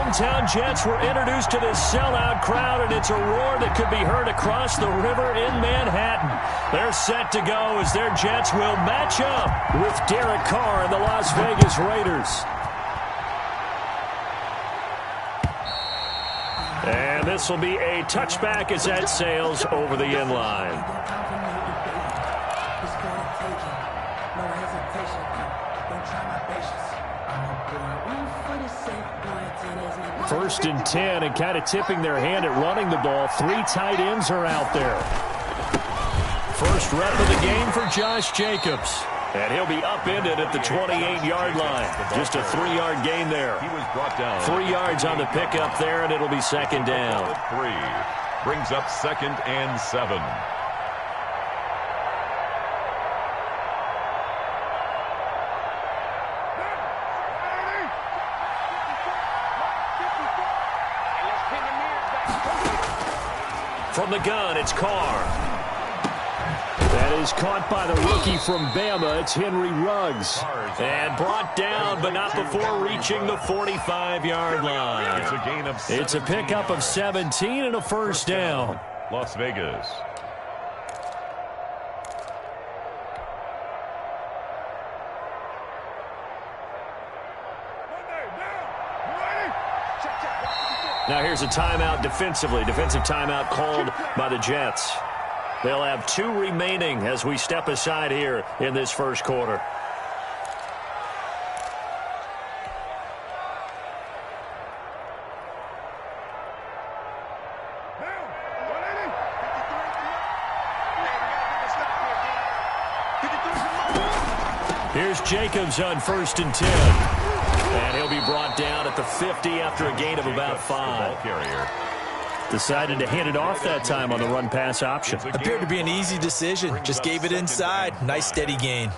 hometown Jets were introduced to this sellout crowd, and it's a roar that could be heard across the river in Manhattan. They're set to go as their Jets will match up with Derek Carr and the Las Vegas Raiders. And this will be a touchback as that sails over the end line. First and 10, and kind of tipping their hand at running the ball. 3 tight ends are out there. First rep of the game for Josh Jacobs. And he'll be upended at the 28-yard line. Just a 3-yard gain there. He was brought down. 3 yards on the pickup there, and it'll be second down. 3 brings up 2nd and 7. From the gun, it's Carr. That is caught by the rookie from Bama. It's Henry Ruggs. And brought down, but not before reaching the 45-yard line. It's a gain of 17. It's a pickup of 17 and a first down. Las Vegas. Now here's a timeout defensively. Defensive timeout called by the Jets. They'll have 2 remaining as we step aside here in this first quarter. Here's Jacobs on 1st and 10. And he'll be brought down at the 50 after a gain of about 5. Decided to hand it off that time on the run-pass option. Appeared to be an easy decision. Just gave it inside. Nice steady gain.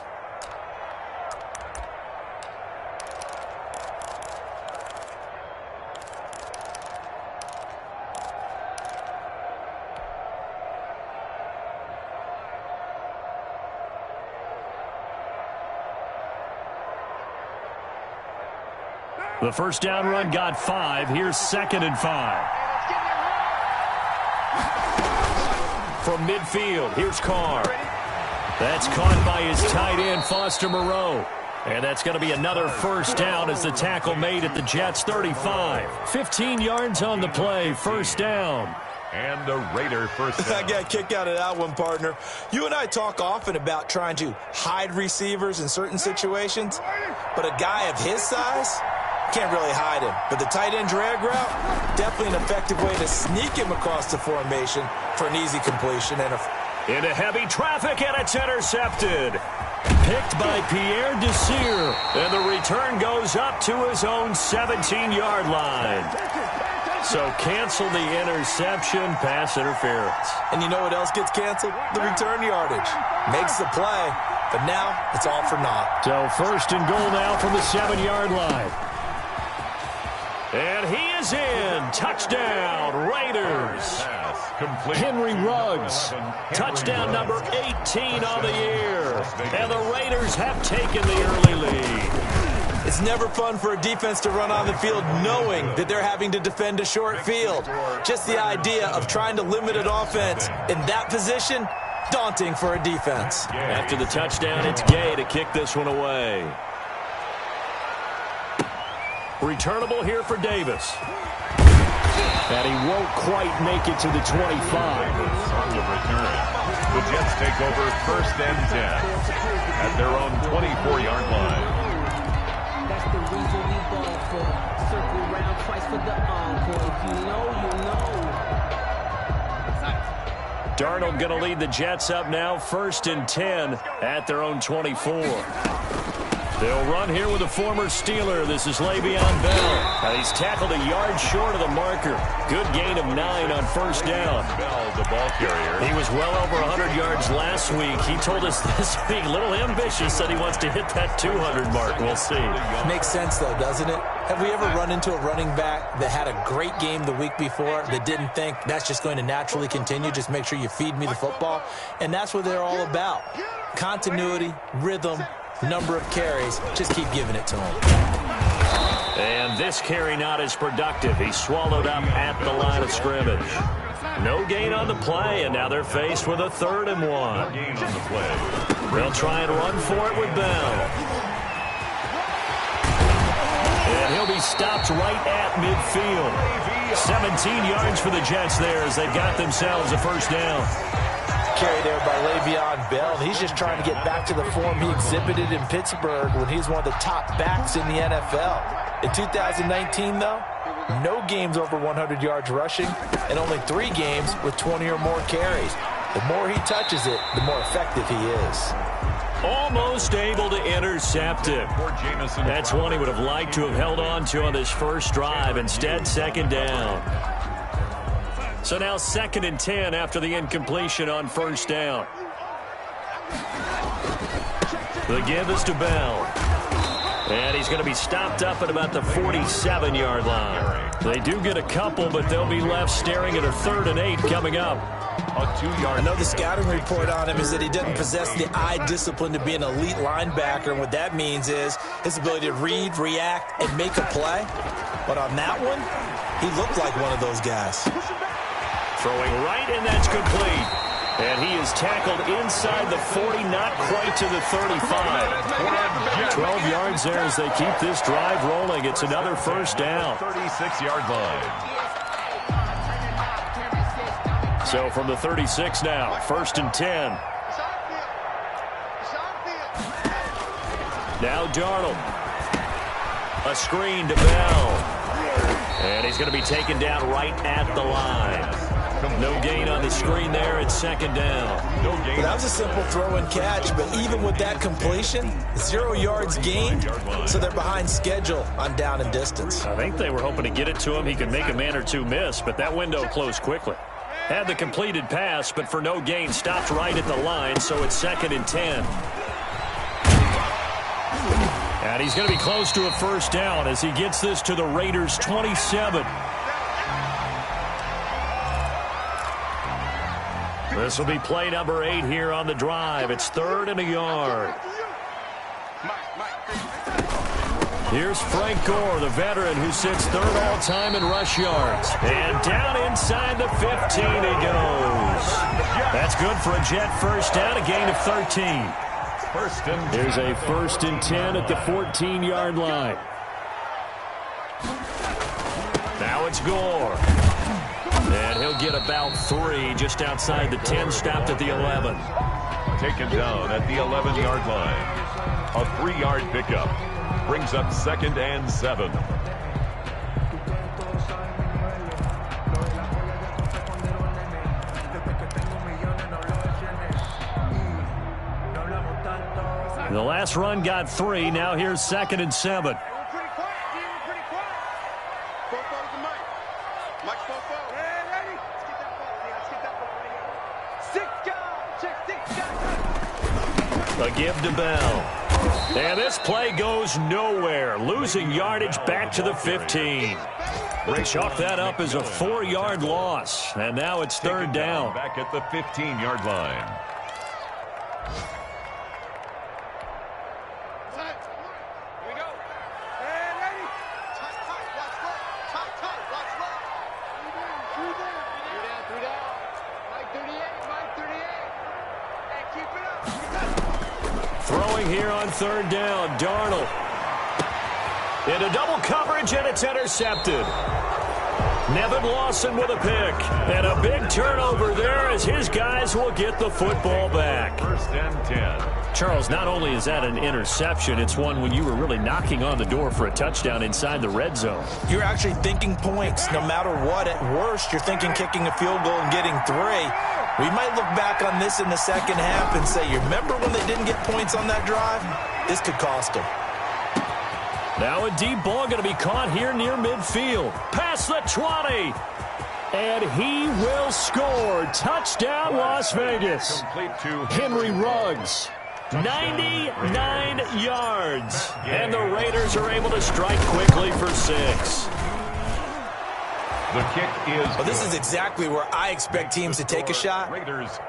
The first down run got 5. Here's 2nd and 5. From midfield, here's Carr. That's caught by his tight end, Foster Moreau. And that's going to be another first down as the tackle made at the Jets' 35. 15 yards on the play, first down. And the Raider first down. I got a kick out of that one, partner. You and I talk often about trying to hide receivers in certain situations, but a guy of his size can't really hide him. But the tight end drag route, definitely an effective way to sneak him across the formation for an easy completion. And into heavy traffic, and it's intercepted. Picked by Pierre Desir, and the return goes up to his own 17-yard line. So cancel the interception, pass interference. And you know what else gets canceled? The return yardage. Makes the play, but now it's all for naught. So first and goal now from the 7-yard line. And he is in. Touchdown, Raiders. Henry Ruggs. Touchdown number 18 on the year. And the Raiders have taken the early lead. It's never fun for a defense to run on the field knowing that they're having to defend a short field. Just the idea of trying to limit an offense in that position, daunting for a defense. After the touchdown, it's Gay to kick this one away. Returnable here for Davis. And he won't quite make it to the 25. On the return. The Jets take over 1st and 10 at their own 24-yard line. That's the reason we ball for. Circle round twice for the encore. If you know, you know. Darnold going to lead the Jets up now, 1st and 10 at their own 24. They'll run here with a former Steeler. This is Le'Veon Bell. He's tackled a yard short of the marker. Good gain of 9 on first down. Bell, the ball carrier. He was well over 100 yards last week. He told us this week, a little ambitious, that he wants to hit that 200 mark. We'll see. Makes sense, though, doesn't it? Have we ever run into a running back that had a great game the week before that didn't think that's just going to naturally continue? Just make sure you feed me the football. And that's what they're all about. Continuity, rhythm, number of carries. Just keep giving it to him. And this carry not as productive. He's swallowed up at the line of scrimmage. No gain on the play, and now they're faced with a 3rd and 1. No gain on the play. They'll try and run for it with Bell. And he'll be stopped right at midfield. 17 yards for the Jets there as they've got themselves a 1st down. Carried there by Le'Veon Bell, and he's just trying to get back to the form he exhibited in Pittsburgh when he was one of the top backs in the NFL. In 2019, though, no games over 100 yards rushing and only 3 games with 20 or more carries. The more he touches it, the more effective he is. Almost able to intercept it. That's one he would have liked to have held on to on this first drive. Instead, 2nd down. So now 2nd and 10 after the incompletion on 1st down. The give is to Bell. And he's going to be stopped up at about the 47-yard line. They do get a couple, but they'll be left staring at a 3rd and 8 coming up. A 2-yard. I know the scouting report on him is that he doesn't possess the eye discipline to be an elite linebacker, and what that means is his ability to read, react, and make a play. But on that one, he looked like one of those guys. Throwing right, and that's complete. And he is tackled inside the 40, not quite to the 35. 12 yards there as they keep this drive rolling. It's another 1st down. 36-yard line. So from the 36 now, 1st and 10. Now Darnold. A screen to Bell. And he's going to be taken down right at the line. No gain on the screen there. It's 2nd down. No gain. Well, that was a simple throw and catch, but even with that completion, 0 yards gained, so they're behind schedule on down and distance. I think they were hoping to get it to him. He could make a man or two miss, but that window closed quickly. Had the completed pass, but for no gain, stopped right at the line, so it's 2nd and 10. And he's going to be close to a 1st down as he gets this to the Raiders' 27. This will be play number 8 here on the drive. It's 3rd and a yard. Here's Frank Gore, the veteran who sits 3rd all-time in rush yards. And down inside the 15 he goes. That's good for a Jet 1st down, a gain of 13. Here's a 1st and 10 at the 14-yard line. Now it's Gore. And he'll get about 3 just outside the 10, stopped at the 11. Taken down at the 11-yard line. A 3-yard pickup. Brings up 2nd and 7. The last run got 3. Now here's 2nd and 7. A give to Bell. And this play goes nowhere. Losing yardage back to the 15. They chalk that up as a 4-yard loss. And now it's 3rd down. Back at the 15-yard line. Throwing here on 3rd down, Darnold. Into double coverage, and it's intercepted. Nevin Lawson with a pick. And a big turnover there as his guys will get the football back. 1st and 10. Charles, not only is that an interception, it's one when you were really knocking on the door for a touchdown inside the red zone. You're actually thinking points no matter what. At worst, you're thinking kicking a field goal and getting 3. We might look back on this in the 2nd half and say, you remember when they didn't get points on that drive? This could cost them. Now a deep ball going to be caught here near midfield. Past the 20. And he will score. Touchdown, Las Vegas. Complete to Henry Ruggs. 99 yards. And the Raiders are able to strike quickly for 6. The kick is Well, this is exactly where I expect teams to take a shot.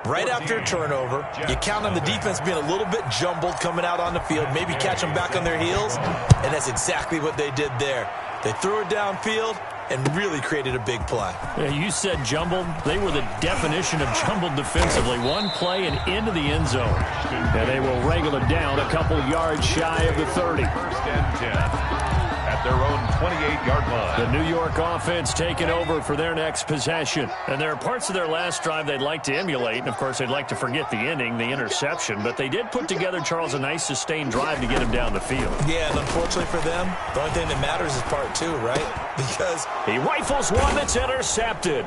Right after a turnover, you count on the defense being a little bit jumbled coming out on the field, maybe catch them back on their heels, and that's exactly what they did there. They threw it downfield and really created a big play. Yeah, you said jumbled. They were the definition of jumbled defensively. One play and into the end zone. And they will wrangle it down a couple yards shy of the 30. First and 10. At their own 28-yard line. The New York offense taking over for their next possession. And there are parts of their last drive they'd like to emulate. And, of course, they'd like to forget the ending, the interception. But they did put together, Charles, a nice sustained drive to get him down the field. Yeah, and unfortunately for them, the only thing that matters is part two, right? Because he rifles one that's intercepted.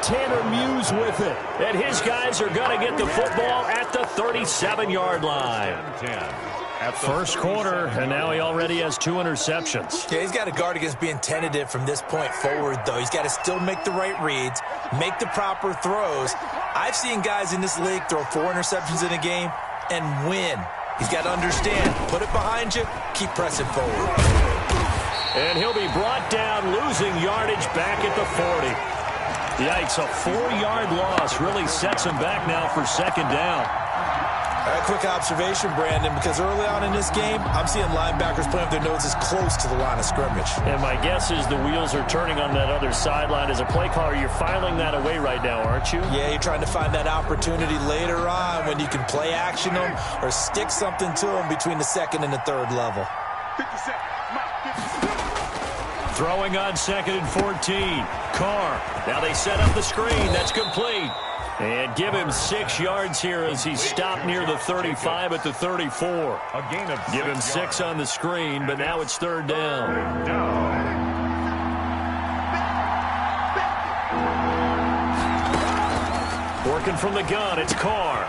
Tanner Muse with it. And his guys are going to get the football at the 37-yard line. First quarter, and now he already has 2 interceptions. Yeah, he's got to guard against being tentative from this point forward, though. He's got to still make the right reads, make the proper throws. I've seen guys in this league throw 4 interceptions in a game and win. He's got to understand, put it behind you, keep pressing forward. And he'll be brought down, losing yardage back at the 40. Yikes, a 4-yard loss really sets him back now for second down. A quick observation, Brandon, because early on in this game, I'm seeing linebackers playing with their noses close to the line of scrimmage. And my guess is the wheels are turning on that other sideline. As a play caller, you're filing that away right now, aren't you? Yeah, you're trying to find that opportunity later on when you can play action them or stick something to them between the second and the third level. Throwing on 2nd and 14. Carr. Now they set up the screen. That's complete. And give him 6 yards here as he stopped near the 35 at the 34. A gain of 6 Give him 6 on the screen, but now it's third down. Working from the gun, it's Carr.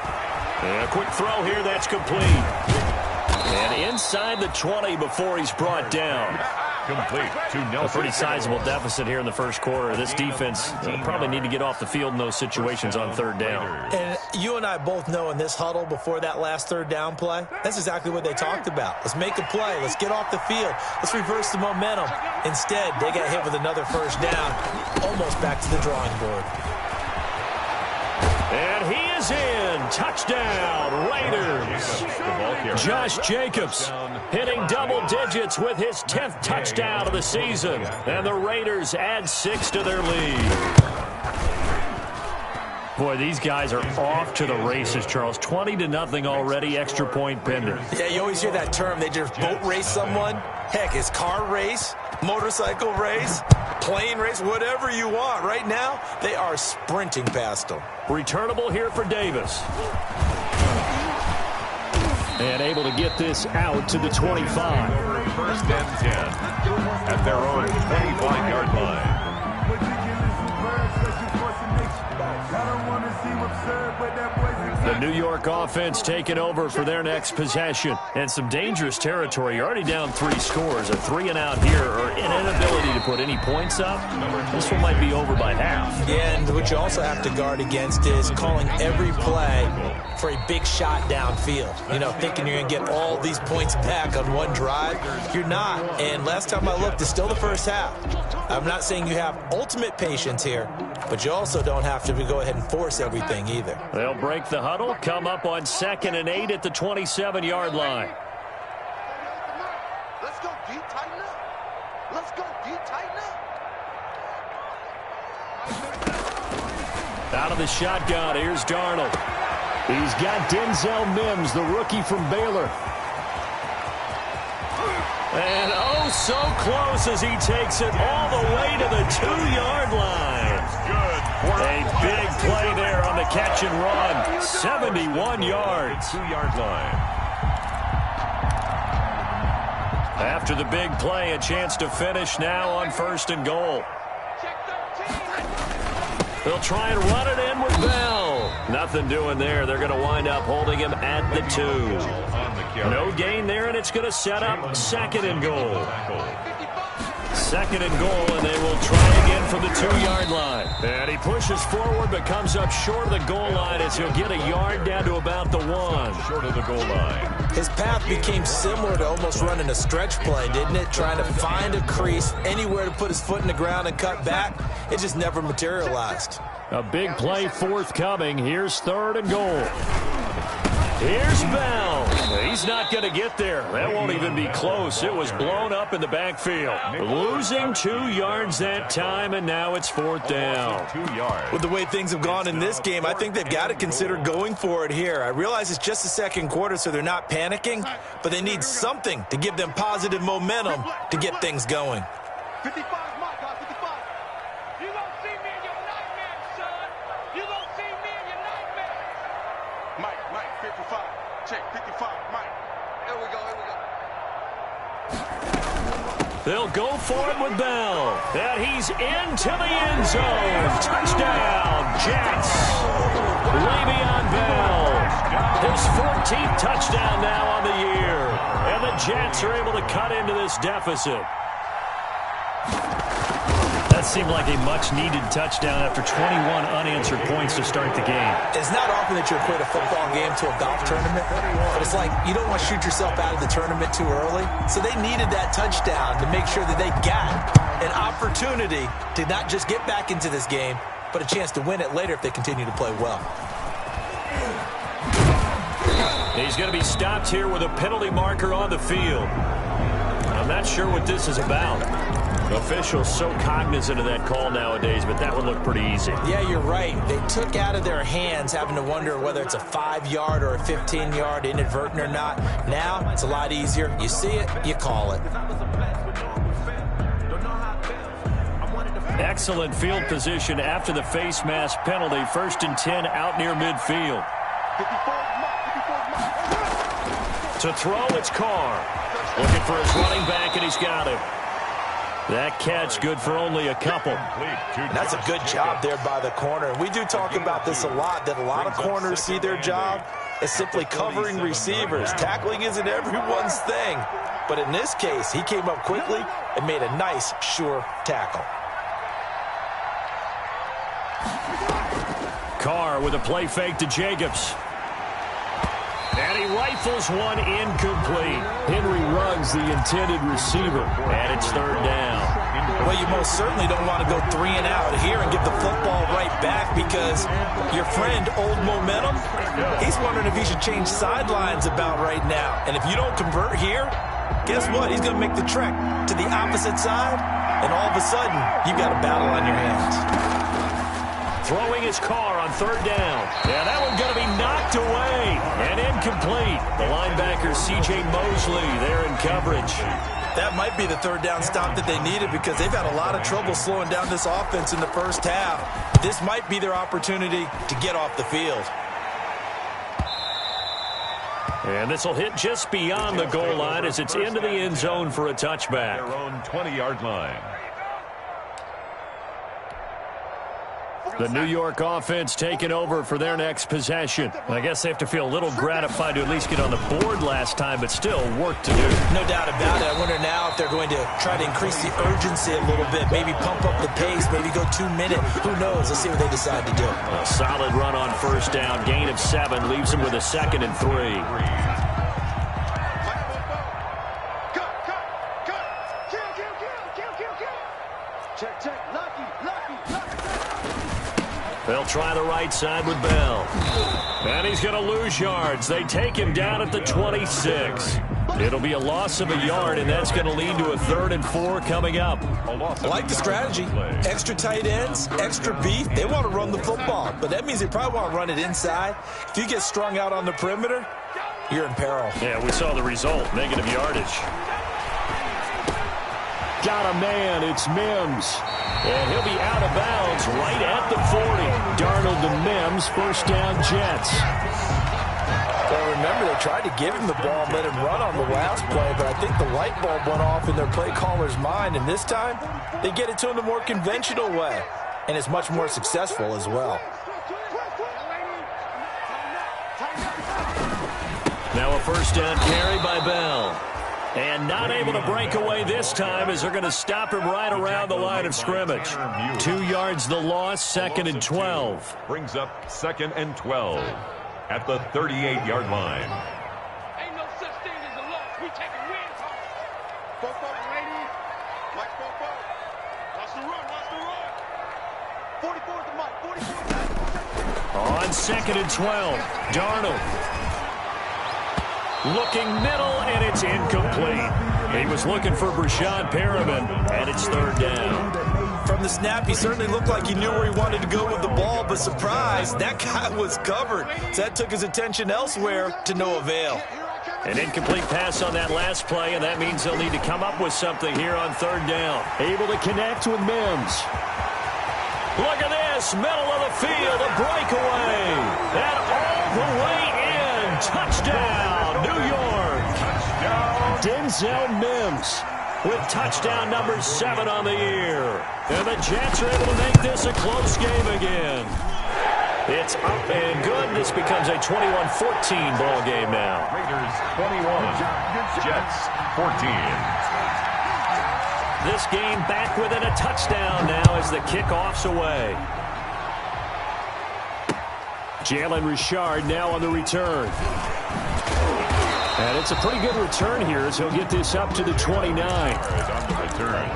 And a quick throw here, that's complete. And inside the 20 before he's brought down. Complete to Nelson. A pretty sizable deficit here in the first quarter. This defense probably need to get off the field in those situations on third down. And you and I both know in this huddle before that last third down play, that's exactly what they talked about. Let's make a play. Let's get off the field. Let's reverse the momentum. Instead, they got hit with another first down, almost back to the drawing board. And he is in. Touchdown, Raiders. Josh Jacobs hitting double digits with his 10th touchdown of the season. And the Raiders add 6 to their lead. Boy, these guys are off to the races, Charles. 20-0 already, extra point pending. Yeah, you always hear that term. They just boat race someone. Heck, it's car race, motorcycle race, plane race, whatever you want. Right now, they are sprinting past them. Returnable here for Davis. And able to get this out to the 25. First and 10 at their own 25-yard line. The New York offense taking over for their next possession. And some dangerous territory. You're already down 3 scores. A 3-and-out here or an inability to put any points up. This one might be over by half. Yeah, and what you also have to guard against is calling every play for a big shot downfield. You know, thinking you're going to get all these points back on one drive. You're not. And last time I looked, it's still the first half. I'm not saying you have ultimate patience here, but you also don't have to go ahead and force everything either. They'll break the huddle, come up on 2nd and 8 at the 27-yard line. Let's go D, tighten up. Let's go D, tighten up. Out of the shotgun, here's Darnold. He's got Denzel Mims, the rookie from Baylor. And oh, so close as he takes it all the way to the 2-yard line. A big play there on the catch and run. 71 yards. 2-yard line. After the big play, a chance to finish now on 1st and goal. They'll try and run it in with Bell. Nothing doing there. They're going to wind up holding him at the 2. No gain there, and it's going to set up 2nd and goal. 2nd and goal, and they will try again from the 2-yard line. And he pushes forward, but comes up short of the goal line as he'll get a yard down to about the 1. Short of the goal line. His path became similar to almost running a stretch play, didn't it? Trying to find a crease, anywhere to put his foot in the ground and cut back. It just never materialized. A big play forthcoming. Here's 3rd and goal. Here's Bell. He's not going to get there. That won't even be close. It was blown up in the backfield. Losing 2 yards that time, and now it's 4th down. 2 yards. With the way things have gone in this game, I think they've got to consider going for it here. I realize it's just the second quarter, so they're not panicking, but they need something to give them positive momentum to get things going. 55, Mike, 55. You gonna see me in your nightmares, son. You gonna see me in your nightmares. Mike, 55. Check, 55, Mike. Here we go. They'll go for it with Bell. And he's into the end zone. Touchdown, Jets. Le'Veon Bell. His 14th touchdown now on the year. And the Jets are able to cut into this deficit. That seemed like a much-needed touchdown after 21 unanswered points to start the game. It's not often that you equate a football game to a golf tournament, but it's like you don't want to shoot yourself out of the tournament too early. So they needed that touchdown to make sure that they got an opportunity to not just get back into this game, but a chance to win it later if they continue to play well. He's going to be stopped here with a penalty marker on the field. I'm not sure what this is about. Officials so cognizant of that call nowadays, but that one looked pretty easy. Yeah, you're right. They took out of their hands having to wonder whether it's a 5-yard or a 15-yard inadvertent or not. Now, it's a lot easier. You see it, you call it. Excellent field position after the face mask penalty. 1st and 10 out near midfield. To throw, it's Carr. Looking for his running back, and he's got him. That catch good for only a couple. And that's a good job there by the corner. We do talk about this a lot, that a lot of corners see their job as simply covering receivers. Tackling isn't everyone's thing. But in this case, he came up quickly and made a nice, sure tackle. Carr with a play fake to Jacobs. And he rifles one incomplete. Henry Ruggs, the intended receiver. And it's 3rd down. Well, you most certainly don't want to go 3 and out here and give the football right back because your friend, Old Momentum, he's wondering if he should change sidelines about right now. And if you don't convert here, guess what? He's going to make the trek to the opposite side, and all of a sudden, you've got a battle on your hands. Throwing his Carr on 3rd down. Yeah, that one's going to be knocked away and incomplete. The linebacker, C.J. Mosley, there in coverage. That might be the 3rd down stop that they needed because they've had a lot of trouble slowing down this offense in the first half. This might be their opportunity to get off the field. And this will hit just beyond the goal line as it's into the end zone for a touchback. Their own 20-yard line. The New York offense taking over for their next possession. I guess they have to feel a little gratified to at least get on the board last time, but still work to do. No doubt about it. I wonder now if they're going to try to increase the urgency a little bit, maybe pump up the pace, maybe go 2 minute. Who knows? Let's see what they decide to do. A solid run on 1st down. Gain of 7 leaves them with a 2nd and 3. They'll try the right side with Bell. And he's going to lose yards. They take him down at the 26. It'll be a loss of a yard, and that's going to lead to a 3rd and 4 coming up. I like the strategy. Extra tight ends, extra beef. They want to run the football, but that means they probably want to run it inside. If you get strung out on the perimeter, you're in peril. Yeah, we saw the result. Negative yardage. Got a man. It's Mims. And he'll be out of bounds right at the 40. Darnold to Mims. 1st down, Jets. Well, remember, they tried to give him the ball and let him run on the last play, but I think the light bulb went off in their play caller's mind, and this time they get it to him the more conventional way, and it's much more successful as well. Now a 1st down carry by Bell. And not able to break away this time as they're going to stop him right around the line of scrimmage. 2 yards the loss, 2nd and 12. Brings up 2nd and 12 at the 38-yard line. Ain't no such thing as a loss. We taking wins home. Fofo, ladies. Mike Fofo. Watch the run. Watch the run. 44 at the mic. 44. On 2nd and 12, Darnold. Looking middle, and it's incomplete. He was looking for Brashad Perriman, and it's third down. From the snap, he certainly looked like he knew where he wanted to go with the ball, but surprise, that guy was covered. So that took his attention elsewhere to no avail. An incomplete pass on that last play, and that means they'll need to come up with something here on third down. Able to connect with Mims. Look at this, middle of the field, a breakaway. And all the way in, touchdown, New York. Touchdown. Denzel Mims with touchdown number 7 on the year. And the Jets are able to make this a close game again. It's up and good. This becomes a 21-14 ball game now. Raiders 21, Jets 14. This game back within a touchdown now as the kickoff's away. Jalen Richard now on the return. And it's a pretty good return here as he'll get this up to the 29. On the return,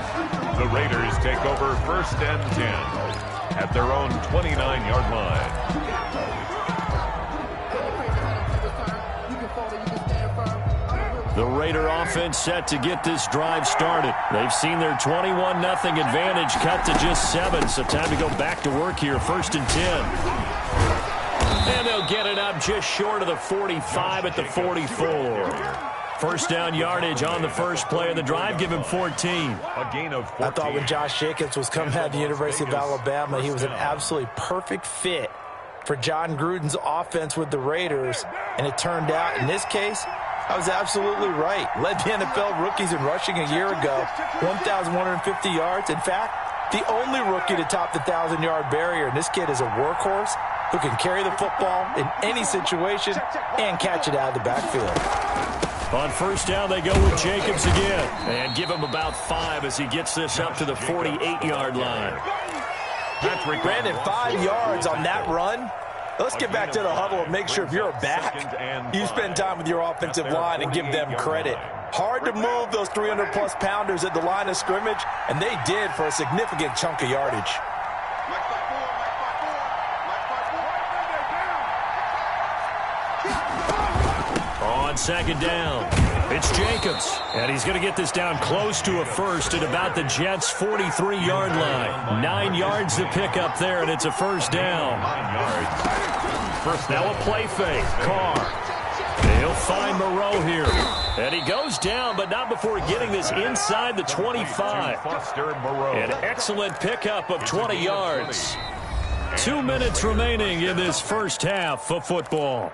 the Raiders take over 1st and 10 at their own 29-yard line. The Raider offense set to get this drive started. They've seen their 21-0 advantage cut to just 7, so time to go back to work here. 1st and 10. And they'll get it up just short of the 45 at the 44. First down yardage on the first play of the drive. Give him 14. A gain of 14. I thought when Josh Jacobs was coming out of the University of Alabama, he was an absolutely perfect fit for John Gruden's offense with the Raiders. And it turned out, in this case, I was absolutely right. Led the NFL rookies in rushing a year ago. 1,150 yards. In fact, the only rookie to top the 1,000-yard barrier. And this kid is a workhorse who can carry the football in any situation and catch it out of the backfield. On first down, they go with Jacobs again. And give him about 5 as he gets this up to the 48-yard line. Brandon, 5 yards on that run. Let's get back to the huddle and make sure if you're a back, you spend time with your offensive line and give them credit. Hard to move those 300-plus pounders at the line of scrimmage, and they did for a significant chunk of yardage. On second down, it's Jacobs, and he's going to get this down close to a first at about the Jets' 43-yard line. 9 yards to pick up there, and it's a first down. 9 yards. First now a play fake. Carr. He'll find Moreau here. And he goes down, but not before getting this inside the 25. An excellent pickup of 20 yards. 2 minutes remaining in this first half of football.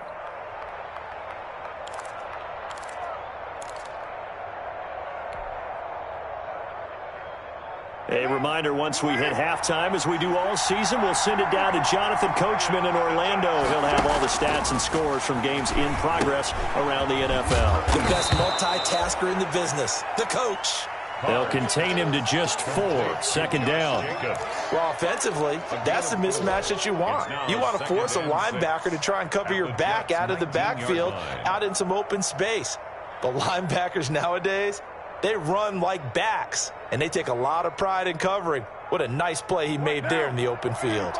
A reminder, once we hit halftime, as we do all season, we'll send it down to Jonathan Coachman in Orlando. He'll have all the stats and scores from games in progress around the NFL. The best multitasker in the business, the coach. They'll contain him to just 4. Second down. Well, offensively, that's the mismatch that you want. You want to force a linebacker to try and cover your back out of the backfield, out in some open space. But linebackers nowadays, they run like backs, and they take a lot of pride in covering. What a nice play he made there in the open field.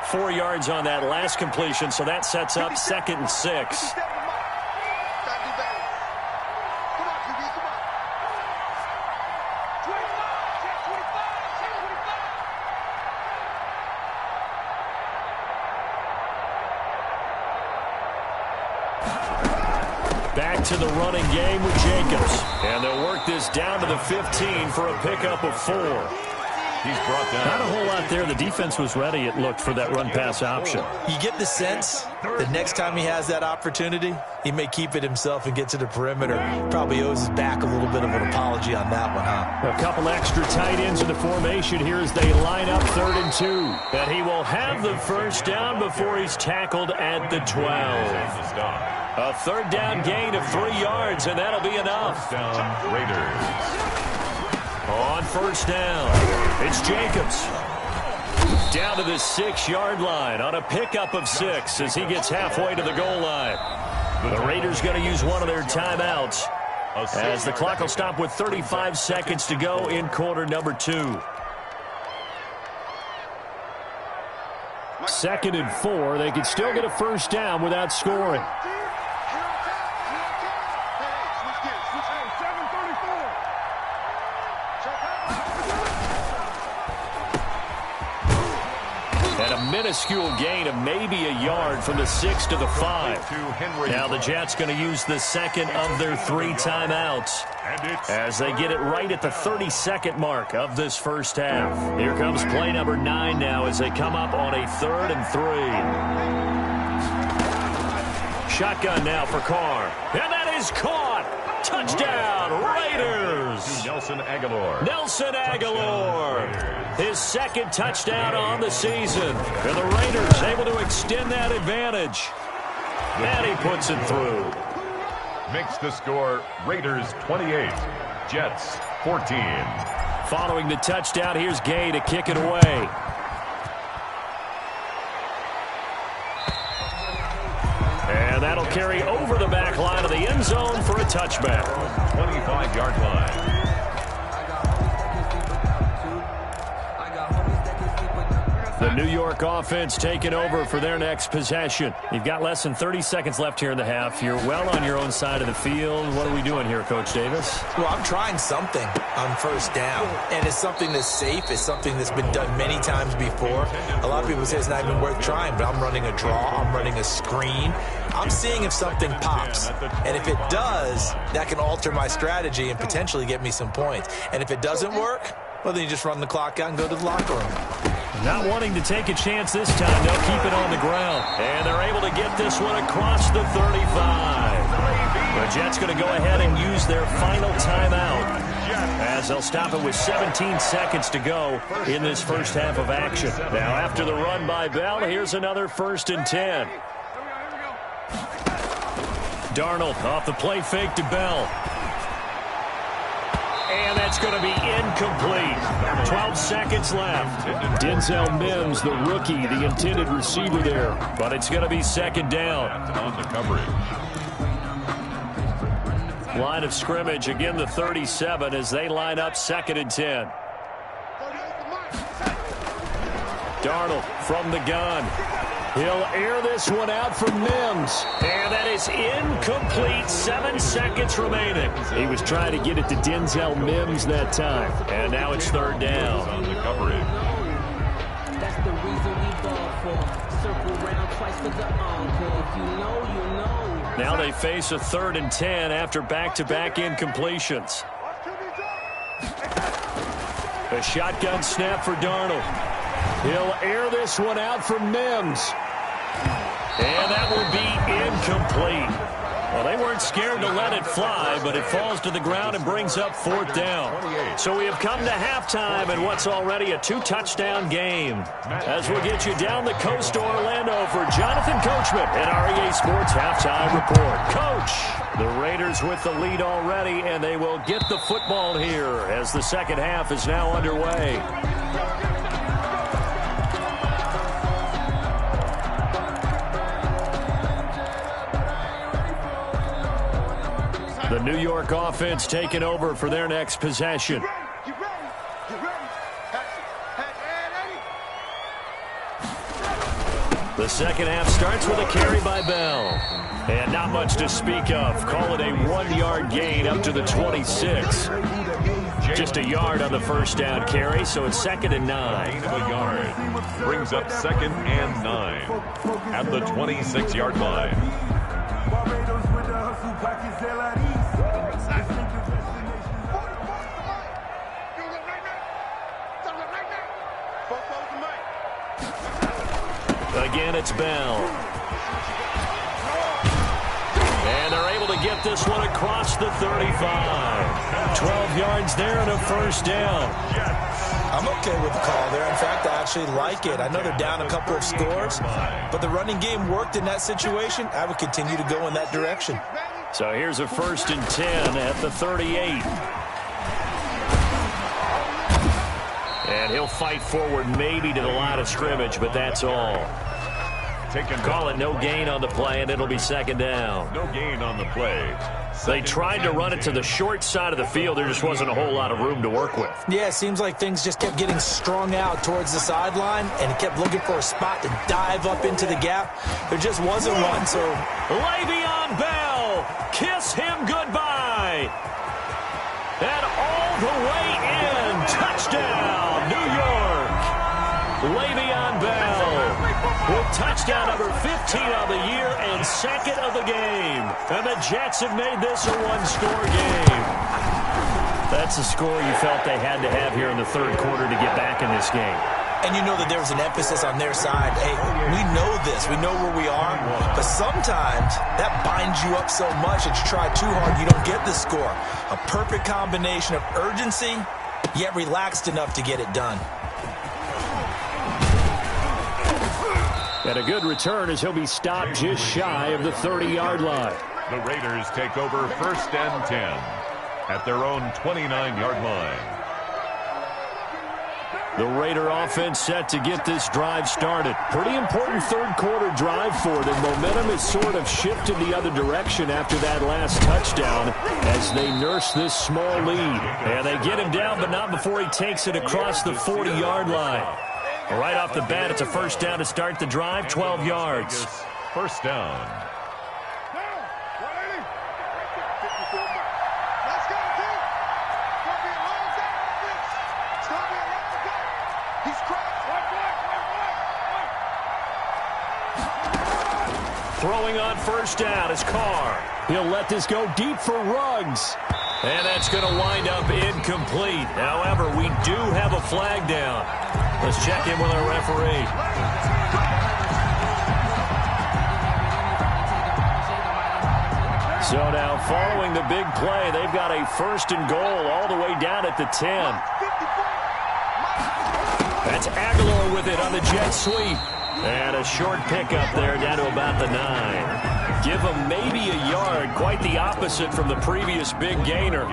4 yards on that last completion, so that sets up 2nd and 6. Back to the running game with Jacobs. And they'll work this down to the 15 for a pickup of 4. He's brought down. Not a whole lot there. The defense was ready, it looked, for that run-pass option. You get the sense that next time he has that opportunity, he may keep it himself and get to the perimeter. Probably owes his back a little bit of an apology on that one, huh? A couple extra tight ends in the formation here as they line up 3rd and 2. And he will have the first down before he's tackled at the 12. A 3rd down gain of 3 yards, and that'll be enough. Down Raiders. On first down, it's Jacobs. Down to the 6-yard line on a pickup of 6 as he gets halfway to the goal line. The Raiders going to use one of their timeouts as the clock will stop with 35 seconds to go in quarter number 2. 2nd and 4. They could still get a first down without scoring. a minuscule gain of maybe a yard from the 6 to the 5. Now the Jets going to use the second of their 3 timeouts as they get it right at the 32nd mark of this first half. Here comes play number 9 now as they come up on a 3rd and 3. Shotgun now for Carr. And that is caught. Touchdown, Raiders. Nelson Aguilar. Nelson Aguilar. His second touchdown on the season. And the Raiders able to extend that advantage. And he puts it through. Makes the score Raiders 28, Jets 14. Following the touchdown, here's Gay to kick it away. And that'll carry over the back line of the end zone for a touchback. 25-yard line. The New York offense taking over for their next possession. You've got less than 30 seconds left here in the half. You're well on your own side of the field. What are we doing here, Coach Davis? Well, I'm trying something on first down, and it's something that's safe. It's something that's been done many times before. A lot of people say it's not even worth trying, but I'm running a draw. I'm running a screen. I'm seeing if something pops, and if it does, that can alter my strategy and potentially get me some points. And if it doesn't work, well, then you just run the clock out and go to the locker room. Not wanting to take a chance this time. They'll keep it on the ground. And they're able to get this one across the 35. The Jets going to go ahead and use their final timeout as they'll stop it with 17 seconds to go in this first half of action. Now, after the run by Bell, here's another 1st and 10. Darnold off the play fake to Bell. And that's going to be incomplete. 12 seconds left. Denzel Mims, the rookie, the intended receiver there. But it's going to be 2nd down. On the coverage. Line of scrimmage, again the 37 as they line up 2nd and 10. Darnold from the gun. He'll air this one out for Mims. And that is incomplete. 7 seconds remaining. He was trying to get it to Denzel Mims that time. And now it's 3rd down. On the coverage. That's the reason we ball for. Circle round twice for the encore. If you know, you know. Now they face a 3rd and 10 after back-to-back incompletions. A shotgun snap for Darnold. He'll air this one out for Mims. And that will be incomplete. Well, they weren't scared to let it fly, but it falls to the ground and brings up 4th down. So we have come to halftime in what's already a 2-touchdown game. As we'll get you down the coast to Orlando for Jonathan Coachman at REA Sports Halftime Report. Coach, the Raiders with the lead already, and they will get the football here as the second half is now underway. The New York offense taking over for their next possession. The second half starts with a carry by Bell. And not much to speak of. Call it a 1-yard gain up to the 26. Just a yard on the first down carry, so it's 2nd and 9. Gain of a yard. Brings up 2nd and 9 at the 26-yard line. Again, it's Bell. And they're able to get this one across the 35. 12 yards there and a 1st down. I'm okay with the call there. In fact, I actually like it. I know they're down a couple of scores, but the running game worked in that situation. I would continue to go in that direction. So here's a 1st and 10 at the 38. And he'll fight forward maybe to the line of scrimmage, but that's all. Call it no gain on the play, and it'll be 2nd down. No gain on the play. They tried to run it to the short side of the field. There just wasn't a whole lot of room to work with. Yeah, it seems like things just kept getting strung out towards the sideline, and he kept looking for a spot to dive up into the gap. There just wasn't one, so... Le'Veon Bell, kiss him goodbye. And all the way in, touchdown, New York. Le'Veon Bell. with touchdown number 15 on the year and second of the game. And the Jets have made this a one-score game. That's the score you felt they had to have here in the third quarter to get back in this game. And you know that there was an emphasis on their side. Hey, we know this. We know where we are. But sometimes that binds you up so much that you try too hard, you don't get the score. A perfect combination of urgency, yet relaxed enough to get it done. And a good return as he'll be stopped just shy of the 30-yard line. The Raiders take over 1st and 10 at their own 29-yard line. The Raider offense set to get this drive started. Pretty important third quarter drive for them. Momentum has sort of shifted the other direction after that last touchdown as they nurse this small lead. And they get him down, but not before he takes it across the 40-yard line. Right off the bat, it's a first down to start the drive, 12 yards. First down. Throwing on first down is Carr. He'll let this go deep for Ruggs. And that's going to wind up incomplete. However, we do have a flag down. Let's check in with our referee. So now, following the big play, they've got a first and goal all the way down at the 10. That's Aguilar with it on the jet sweep. And a short pickup there down to about the 9. Give him maybe a yard. Quite the opposite from the previous big gainer.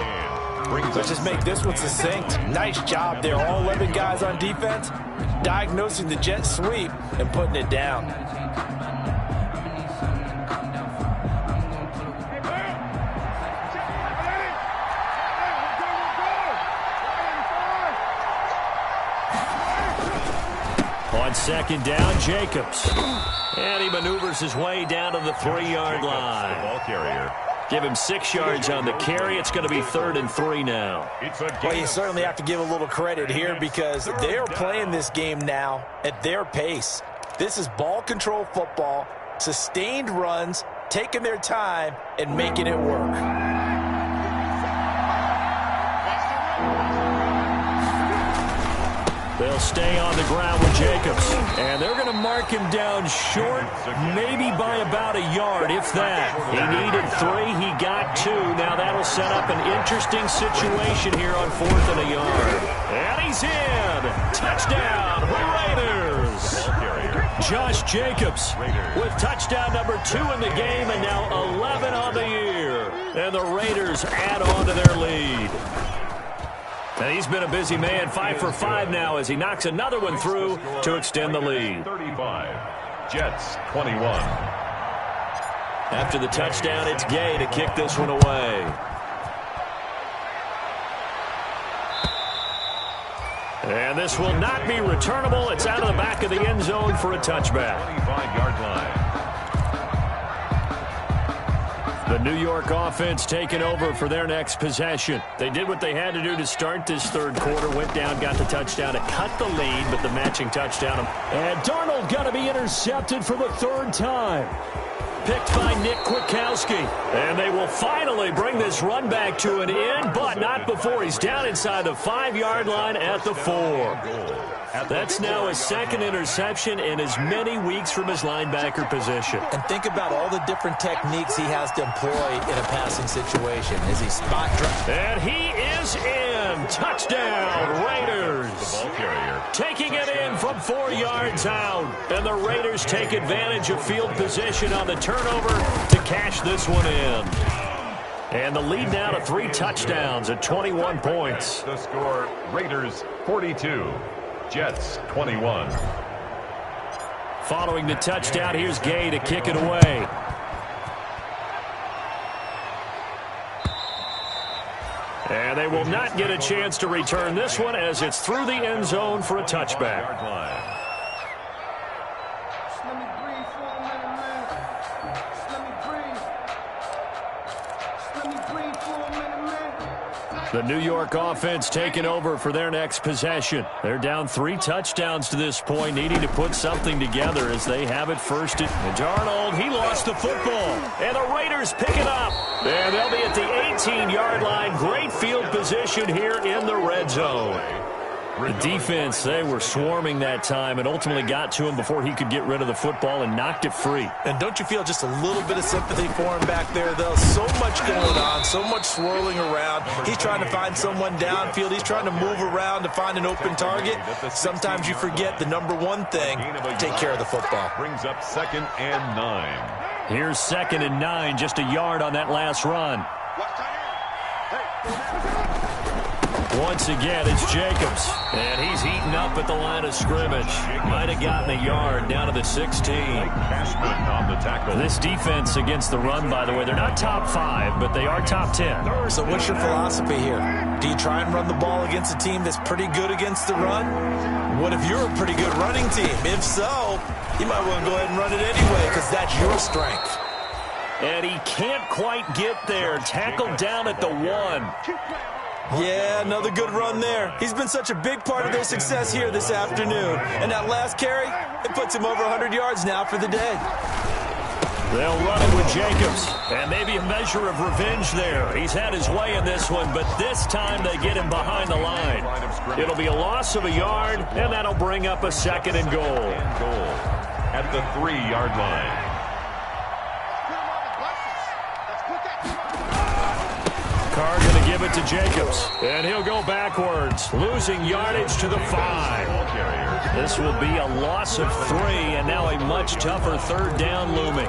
Let's just make this one succinct. Nice job there. All 11 guys on defense diagnosing the jet sweep and putting it down. On second down, Jacobs. And he maneuvers his way down to the 3-yard line. The ball carrier. Give him 6 yards on the carry. It's going to be 3rd and 3 now. Well, you certainly have to give a little credit here because they are playing this game now at their pace. This is ball control football, sustained runs, taking their time, and making it work. They'll stay on the ground with Jacobs. And they're going to mark him down short, maybe by about a yard, if that. He needed 3. He got 2. Now that'll set up an interesting situation here on 4th and a yard. And he's in. Touchdown, Raiders. Josh Jacobs with touchdown number 2 in the game and now 11 on the year. And the Raiders add on to their lead. And he's been a busy man, 5 for 5 now as he knocks another one through to extend the lead. 35, Jets 21. After the touchdown, it's Gay to kick this one away. And this will not be returnable. It's out of the back of the end zone for a touchback. 25-yard line. The New York offense taking over for their next possession. They did what they had to do to start this third quarter. Went down, got the touchdown to cut the lead, but the matching touchdown. And Darnold got to be intercepted for the 3rd time. Picked by Nick Kwiatkowski. And they will finally bring this run back to an end, but not before he's down inside the 5-yard line at the 4. That's now his 2nd interception in as many weeks from his linebacker position. And think about all the different techniques he has to employ in a passing situation as he spot drop. And he is in. Touchdown, Raiders. The ball carrier. Taking it in from 4 yards out. And the Raiders take advantage of field position on the turnover to cash this one in. And the lead now to 3 touchdowns at 21 points. The score, Raiders 42. Jets 21. Following the touchdown, here's Gay to kick it away. And they will not get a chance to return this one as it's through the end zone for a touchback. The New York offense taking over for their next possession. They're down 3 touchdowns to this point, needing to put something together as they have it first. And Darnold, he lost the football. And the Raiders pick it up. And they'll be at the 18-yard line. Great field position here in the red zone. The defense, they were swarming that time and ultimately got to him before he could get rid of the football and knocked it free. And don't you feel just a little bit of sympathy for him back there, though? So much going on, so much swirling around. He's trying to find someone downfield. He's trying to move around to find an open target. Sometimes you forget the number one thing, take care of the football. Brings up 2nd and 9. Here's 2nd and 9, just a yard on that last run. Once again, it's Jacobs. And he's heating up at the line of scrimmage. Might have gotten a yard down to the 16. Cashman on the tackle. This defense against the run, by the way, they're not top 5, but they are top 10. So what's your philosophy here? Do you try and run the ball against a team that's pretty good against the run? What if you're a pretty good running team? If so, you might want to go ahead and run it anyway because that's your strength. And he can't quite get there. Tackled down at the 1. Yeah, another good run there. He's been such a big part of their success here this afternoon. And that last carry, it puts him over 100 yards now for the day. They'll run it with Jacobs. And maybe a measure of revenge there. He's had his way in this one, but this time they get him behind the line. It'll be a loss of a yard, and that'll bring up a 2nd and goal. At the 3-yard line. Carr going to give it to Jacobs, and he'll go backwards, losing yardage to the 5. This will be a loss of 3, and now a much tougher 3rd down looming.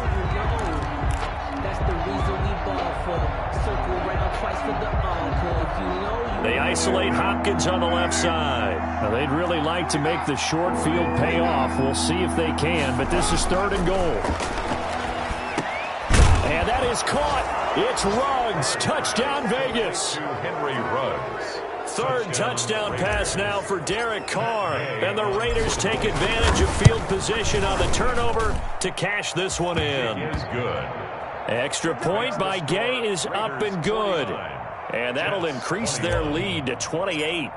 That's the reason we ball for. Circle around twice for the encore. If you know you They isolate Hopkins on the left side. Now, they'd really like to make the short field pay off. We'll see if they can, but this is 3rd and goal. And that is caught. It's Ruggs. Touchdown, Vegas. Henry Ruggs. 3rd touchdown pass now for Derek Carr. And the Raiders take advantage of field position on the turnover to cash this one in. It is good. Extra point by Gay is up and good. And that'll increase their lead to 28.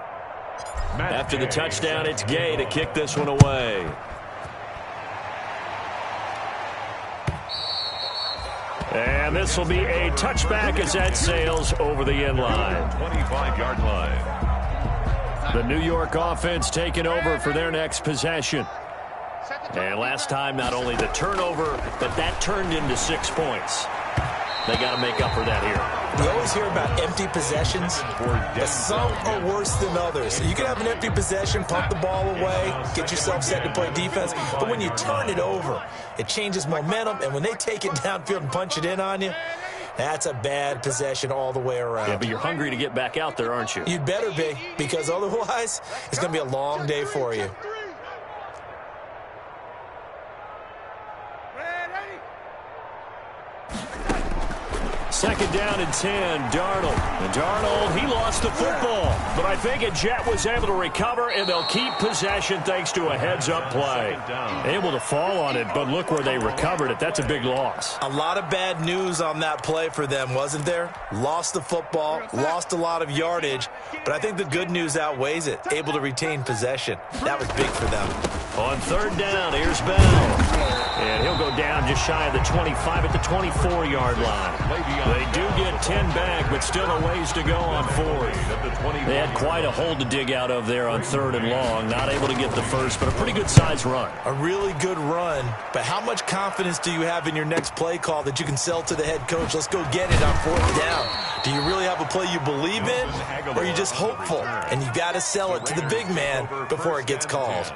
After the touchdown, it's Gay to kick this one away. And this will be a touchback as that sails over the end line. 25-yard line. The New York offense taking over for their next possession. And last time, not only the turnover, but that turned into 6 points. They got to make up for that here. We always hear about empty possessions, but some are worse than others. You can have an empty possession, pump the ball away, get yourself set to play defense, but when you turn it over, it changes momentum, and when they take it downfield and punch it in on you, that's a bad possession all the way around. Yeah, but you're hungry to get back out there, aren't you? You'd better be, because otherwise, it's going to be a long day for you. Second down and 10, Darnold. And Darnold, he lost the football. But I think a Jet was able to recover, and they'll keep possession thanks to a heads-up play. Able to fall on it, but look where they recovered it. That's a big loss. A lot of bad news on that play for them, wasn't there? Lost the football, lost a lot of yardage, but I think the good news outweighs it. Able to retain possession. That was big for them. On 3rd down, here's Bell. And he'll go down just shy of the 25 at the 24-yard line. They do get 10 back, but still a ways to go on 4th. They had quite a hole to dig out of there on 3rd and long. Not able to get the first, but a pretty good-sized run. A really good run, but how much confidence do you have in your next play call that you can sell to the head coach? Let's go get it on 4th down. Do you really have a play you believe in, or are you just hopeful? And you got to sell it to the big man before it gets called.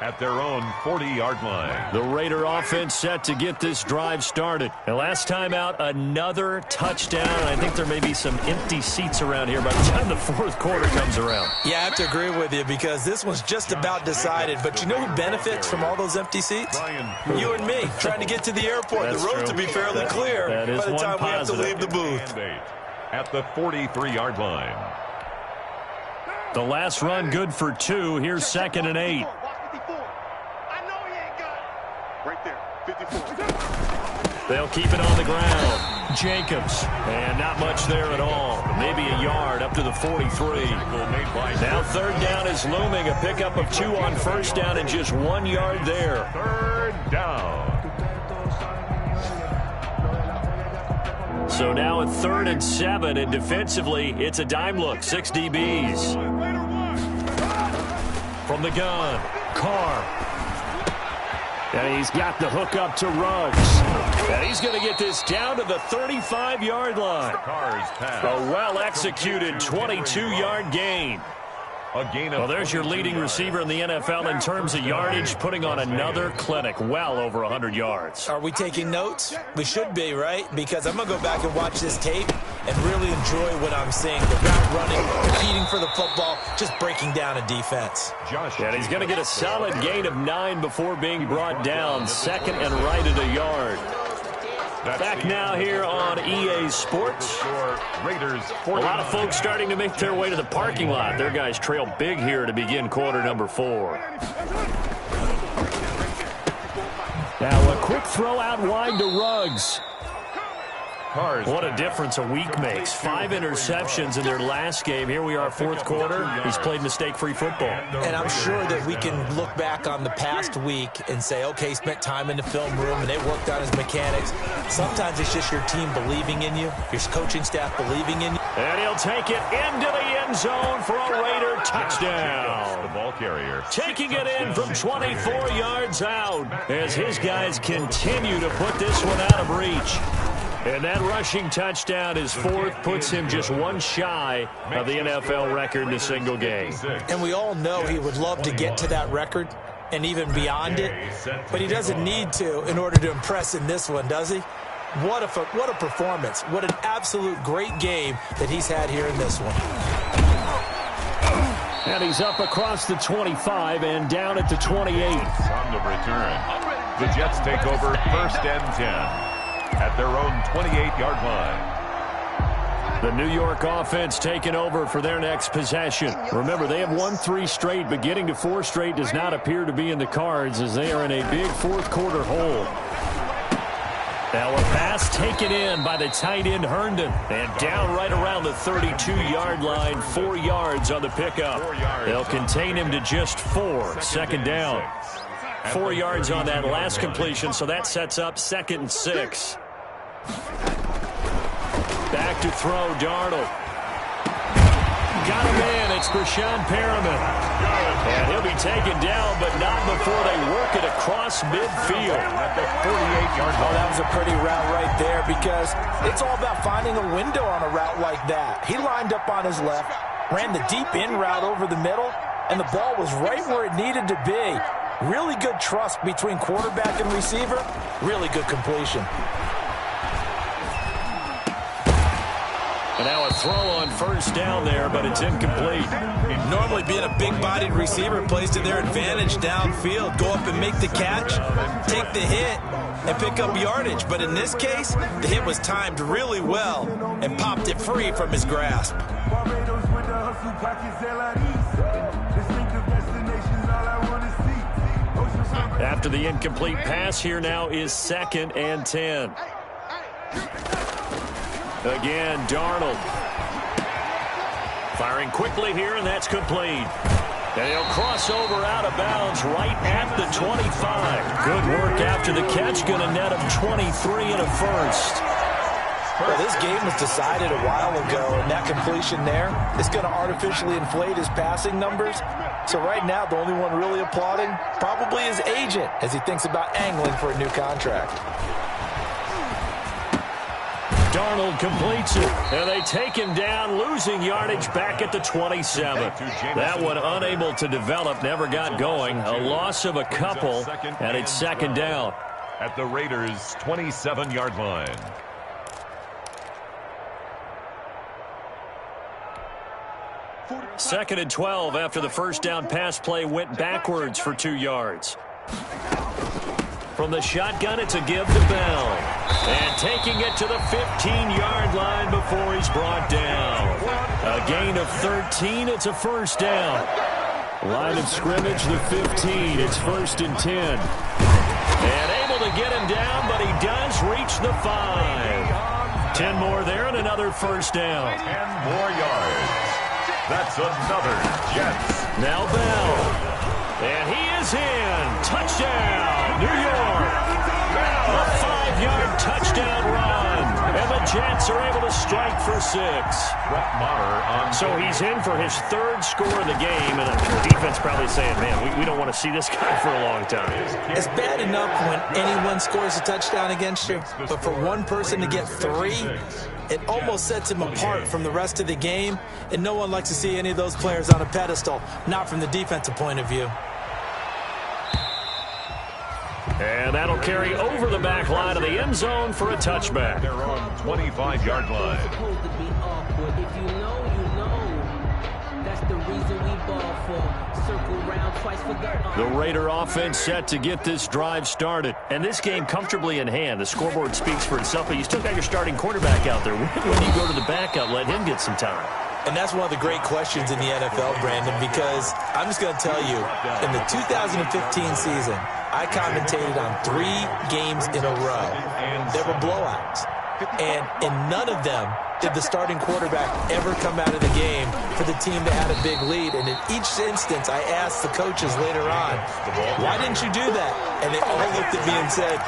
At their own 40-yard line. The Raider offense set to get this drive started. And last time out, another touchdown. I think there may be some empty seats around here by the time the 4th quarter comes around. Yeah, I have to agree with you because this one's just about decided. But you know who benefits from all those empty seats? You and me, trying to get to the airport. That's the roads true. will be fairly clear That is by the time we have to leave the booth. At the 43-yard line. The last run good for 2. Here's 2nd and 8. Right there. They'll keep it on the ground. Jacobs. And not much there at all. Maybe a yard up to the 43. Now third down is looming. A pickup of 2 on first down and just 1 yard there. Third down. So now a 3rd and 7, and defensively, it's a dime look. 6 DBs. From the gun, Carr. And he's got the hook up to Ruggs. And he's going to get this down to the 35-yard line. Carr's pass. A well-executed 22-yard gain. Well, there's your leading receiver in the NFL in terms of yardage, putting on another clinic, well over 100 yards. Are we taking notes? We should be, right? Because I'm going to go back and watch this tape and really enjoy what I'm seeing. The route running, competing for the football, just breaking down a defense. And he's going to get a solid gain of 9 before being brought down. 2nd and right at a yard. Back now here on EA Sports. Raiders. A lot of folks starting to make their way to the parking lot. Their guys trail big here to begin quarter number 4. Now a quick throw out wide to Ruggs. What a difference a week makes. 5 interceptions in their last game. Here we are, 4th quarter. He's played mistake-free football. And I'm sure that we can look back on the past week and say, okay, he spent time in the film room and they worked on his mechanics. Sometimes it's just your team believing in you, your coaching staff believing in you. And he'll take it into the end zone for a Raider touchdown. The ball carrier. Taking it in from 24 yards out as his guys continue to put this one out of reach. And that rushing touchdown, his 4th, puts him just 1 shy of the NFL record in a single game. And we all know he would love to get to that record and even beyond it, but he doesn't need to in order to impress in this one, does he? What a performance. What an absolute great game that he's had here in this one. And he's up across the 25 and down at the 28. On the return. The Jets take over 1st and 10. At their own 28-yard line. The New York offense taking over for their next possession. Remember, they have won 3 straight, but getting to 4 straight does not appear to be in the cards as they are in a big 4th quarter hole. Now a pass taken in by the tight end Herndon. And down right around the 32-yard line, 4 yards on the pickup. They'll contain him to just 4. 2nd down. 4 yards on that last completion, so that sets up 2nd and 6. Back to throw, Darnold. Got him in. It's Brashon Perriman. And he'll be taken down, but not before they work it across midfield. At the 48-yard line. Oh, that was a pretty route right there because it's all about finding a window on a route like that. He lined up on his left, ran the deep in route over the middle, and the ball was right where it needed to be. Really good trust between quarterback and receiver. Really good completion. And now a throw on 1st down there, but it's incomplete. Normally being a big-bodied receiver plays to their advantage downfield. Go up and make the catch, take the hit, and pick up yardage. But in this case, the hit was timed really well and popped it free from his grasp. After the incomplete pass, here now is 2nd and 10. Again, Darnold. Firing quickly here, and that's complete. And he'll cross over out of bounds right at the 25. Good work after the catch. Going to net him 23 and a 1st. Well, this game was decided a while ago, and that completion there is going to artificially inflate his passing numbers. So right now, the only one really applauding probably his agent as he thinks about angling for a new contract. Darnold completes it, and they take him down, losing yardage back at the 27. That one unable to develop, never got going. A loss of a couple, and it's 2nd down. At the Raiders' 27-yard line. Second and 12 after the 1st down pass play went backwards for 2 yards. From the shotgun, it's a give to Bell. And taking it to the 15-yard line before he's brought down. A gain of 13, it's a 1st down. Line of scrimmage, the 15, it's 1st and 10. And able to get him down, but he does reach the 5. 10 more there and another first down. 10 more yards. That's another Jets. Now Bell. And he is in. Touchdown, New York. A 5-yard touchdown run. And the Jets are able to strike for 6. So he's in for his 3rd score of the game. And the defense probably saying, man, we don't want to see this guy for a long time. It's bad enough when anyone scores a touchdown against you. But for one person to get 3, it almost sets him apart from the rest of the game. And no one likes to see any of those players on a pedestal, not from the defensive point of view. And that'll carry over the back line of the end zone for a touchback. Their own 25-yard line. It's supposed to be awkward. If you know, you know. That's the reason we ball for. Circle round twice for the Raider offense set to get this drive started. And this game comfortably in hand. The scoreboard speaks for itself, but you still got your starting quarterback out there. When you go to the backup, let him get some time. And that's one of the great questions in the NFL, Brandon, because I'm just going to tell you, in the 2015 season, I commentated on 3 games in a row. There were blowouts. And in none of them did the starting quarterback ever come out of the game for the team that had a big lead. And in each instance, I asked the coaches later on, why didn't you do that? And they all looked at me and said,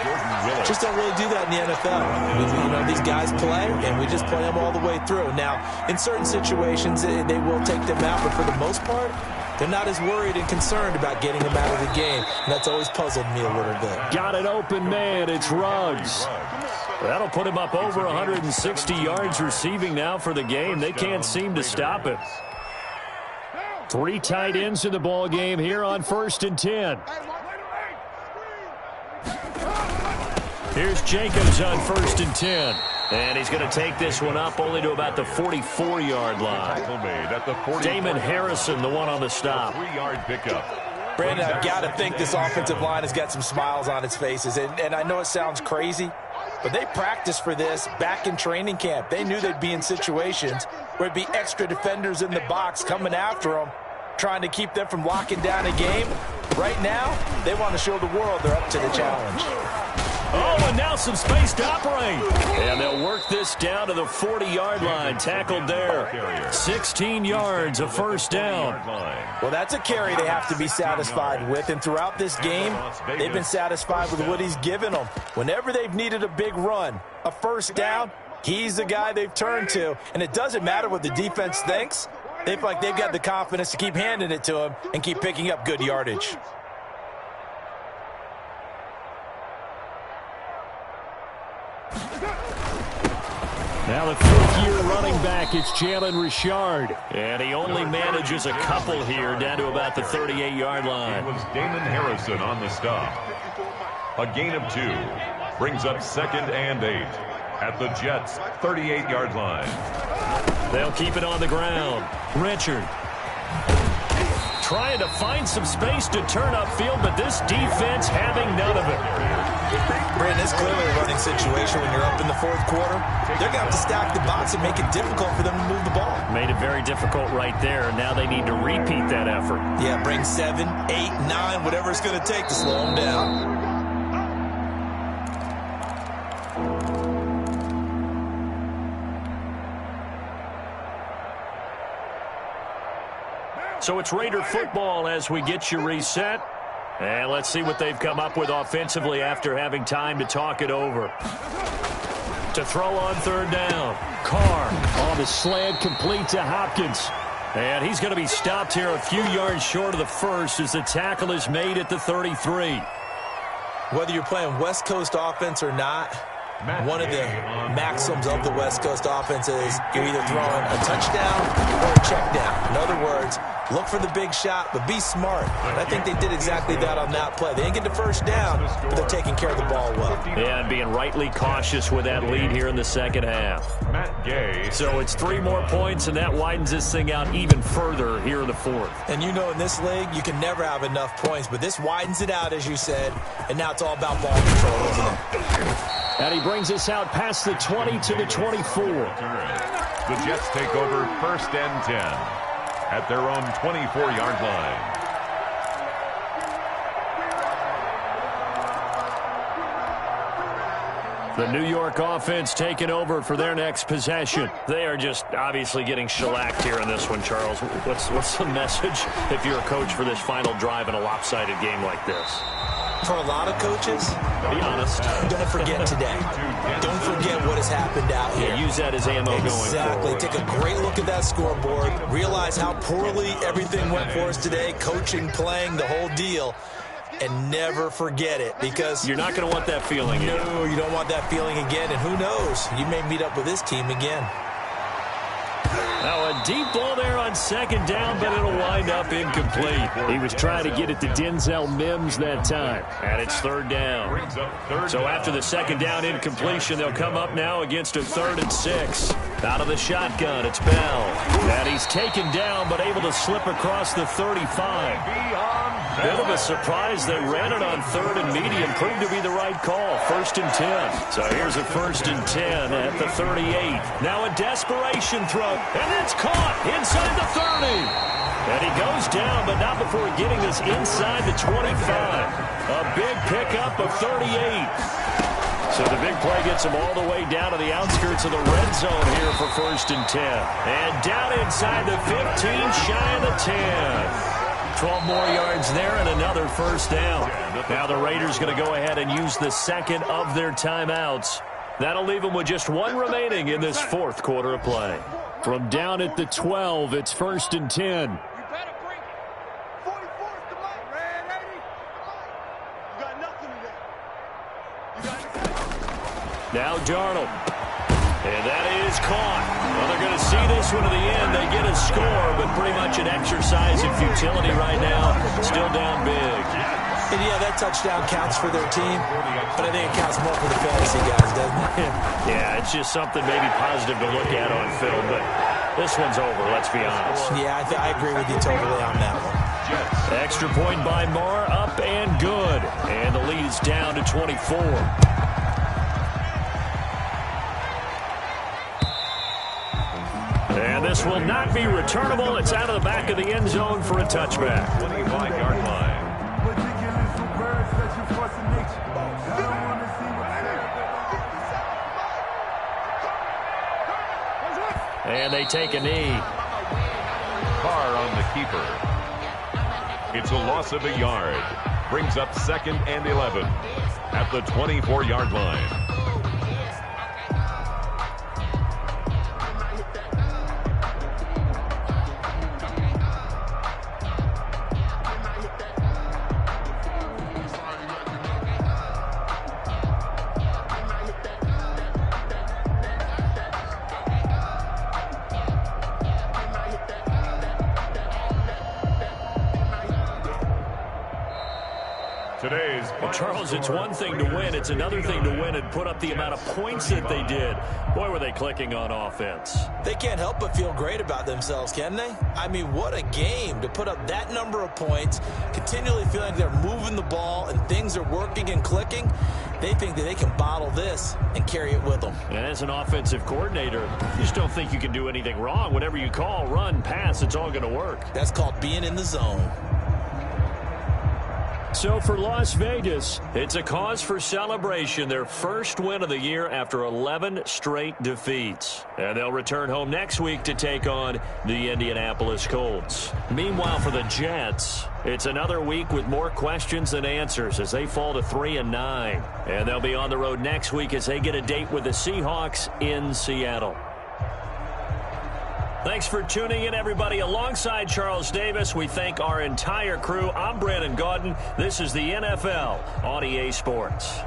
just don't really do that in the NFL. These guys play, and we just play them all the way through. Now, in certain situations, they will take them out, but for the most part, they're not as worried and concerned about getting them out of the game. And that's always puzzled me a little bit. Got an open man. It's Ruggs. That'll put him up over 160 yards receiving now for the game. They can't seem to stop him. 3 tight ends in the ball game here on 1st and 10. Here's Jacobs on 1st and 10. And he's going to take this one up only to about the 44-yard line. Damon Harrison, the one on the stop. 3-yard pickup. Brandon, I've got to think this offensive line has got some smiles on its faces. And I know it sounds crazy, but they practiced for this back in training camp. They knew they'd be in situations where it'd be extra defenders in the box coming after them, trying to keep them from locking down a game. Right now, they want to show the world they're up to the challenge. Oh, and now some space to operate. And they'll work this down to the 40-yard line. Tackled there. 16 yards, a first down. Well, that's a carry they have to be satisfied with. And throughout this game, they've been satisfied with what he's given them. Whenever they've needed a big run, a first down, he's the guy they've turned to. And it doesn't matter what the defense thinks. They feel like they've got the confidence to keep handing it to him and keep picking up good yardage. Now the 5th-year running back is Jalen Richard. And he only manages a couple here down to about the 38-yard line. It was Damon Harrison on the stop. A gain of 2 brings up 2nd and 8 at the Jets' 38-yard line. They'll keep it on the ground. Richard trying to find some space to turn upfield, but this defense having none of it. Brandon, it's clearly a running situation when you're up in the 4th quarter. They're going to have to stack the box and make it difficult for them to move the ball. Made it very difficult right there. Now they need to repeat that effort. Yeah, bring 7, 8, 9, whatever it's going to take to slow them down. So it's Raider football as we get you reset. And let's see what they've come up with offensively after having time to talk it over. To throw on 3rd down. Carr on the slant, complete to Hopkins. And he's going to be stopped here a few yards short of the first as the tackle is made at the 33. Whether you're playing West Coast offense or not, one of the maxims of the West Coast offense is you're either throwing a touchdown or a check down. In other words, look for the big shot, but be smart. And I think they did exactly that on that play. They didn't get the first down, but they're taking care of the ball well. Yeah, and being rightly cautious with that lead here in the 2nd half. So it's 3 more points, and that widens this thing out even further here in the 4th. And you know in this league, you can never have enough points, but this widens it out, as you said, and now it's all about ball control, isn't it? And he brings us out past the 20 to the 24. The Jets take over 1st and 10 at their own 24-yard line. The New York offense taking over for their next possession. They are just obviously getting shellacked here in this one, Charles. What's the message if you're a coach for this final drive in a lopsided game like this? For a lot of coaches, be honest. Don't forget today. Don't forget what has happened out here. Yeah, use that as ammo going forward. Exactly. Take a great look at that scoreboard. Realize how poorly everything went for us today. Coaching, playing, the whole deal. And never forget it, because you're not going to want that feeling again. No, you don't want that feeling again. And who knows? You may meet up with this team again. Now a deep ball there on second down, but it'll wind up incomplete. He was trying to get it to Denzel Mims that time, and it's third down. So after the second down incompletion, they'll come up now against a 3rd and 6. Out of the shotgun, it's Bell. And he's taken down, but able to slip across the 35. Bit of a surprise. They ran it on 3rd and medium. Proved to be the right call. 1st and 10. So here's a 1st and 10 at the 38. Now a desperation throw. And it's caught inside the 30. And he goes down, but not before getting this inside the 25. A big pickup of 38. So the big play gets him all the way down to the outskirts of the red zone here for 1st and 10. And down inside the 15, shy of the 10. 12 more yards there and another 1st down. Now the Raiders going to go ahead and use the second of their timeouts. That'll leave them with just one remaining in this 4th quarter of play. From down at the 12, it's 1st and 10. You better bring it. 44's the light. Red 80. You got nothing today. You got nothing. Now Darnold. And that is caught. Well, they're going to see this one to the end. They get a score, but pretty much an exercise in futility right now. Still down big. And yeah, that touchdown counts for their team, but I think it counts more for the fantasy guys, doesn't it? Yeah, it's just something maybe positive to look at on film, but this one's over, let's be honest. Yeah, I agree with you totally on that one. Extra point by Marr, up and good. And the lead is down to 24. And this will not be returnable. It's out of the back of the end zone for a touchback. 25-yard line. And they take a knee. Carr on the keeper. It's a loss of a yard. Brings up 2nd and 11 at the 24-yard line. Charles, it's one thing to win. It's another thing to win and put up the amount of points that they did. Boy, were they clicking on offense. They can't help but feel great about themselves, can they? I mean, what a game to put up that number of points, continually feeling they're moving the ball and things are working and clicking. They think that they can bottle this and carry it with them. And as an offensive coordinator, you just don't think you can do anything wrong. Whatever you call, run, pass, it's all going to work. That's called being in the zone. So for Las Vegas, it's a cause for celebration. Their first win of the year after 11 straight defeats. And they'll return home next week to take on the Indianapolis Colts. Meanwhile, for the Jets, it's another week with more questions than answers as they fall to 3-9. And they'll be on the road next week as they get a date with the Seahawks in Seattle. Thanks for tuning in, everybody. Alongside Charles Davis, we thank our entire crew. I'm Brandon Gaudin. This is the NFL on EA Sports.